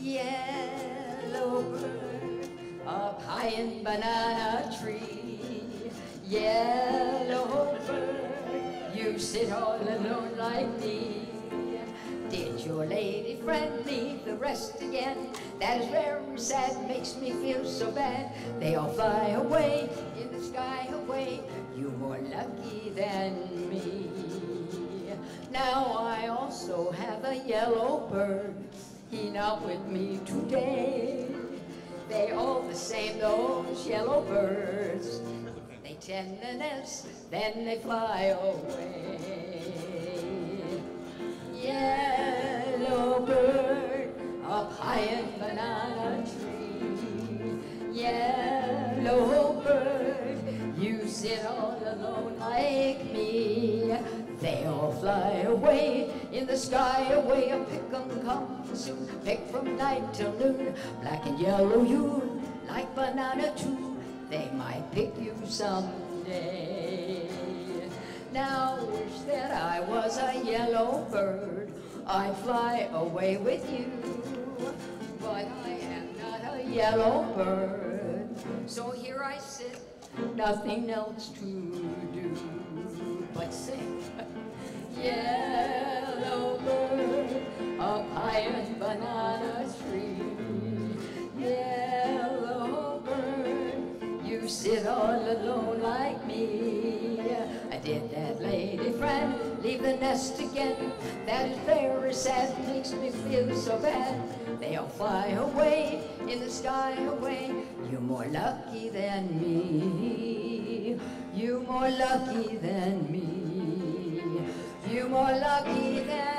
Yellow bird up high in banana tree. Yellow bird, you sit all alone like me. Did your lady friend leave the rest again? That is very sad, makes me feel so bad. They all fly away in the sky away. You're more lucky than me. Now I also have a yellow bird. He not with me today. They all the same, those yellow birds. They tend the nest, then they fly away. Yellow bird up high in banana tree. Yellow bird, you sit all alone like me. They all fly away in the sky away. A pick 'em come soon, pick from night till noon. Black and yellow you like banana too. They might pick you someday. Now wish that I was a yellow bird. I'd fly away with you. But I am not a yellow bird. So here I sit, nothing else to do but sing. Yellow bird up high in banana tree. Yellow bird, you sit all alone like me. Did that lady friend leave the nest again? That is very sad, makes me feel so bad. They all fly away in the sky away. You're more lucky than me. You're more lucky than me. You're more lucky than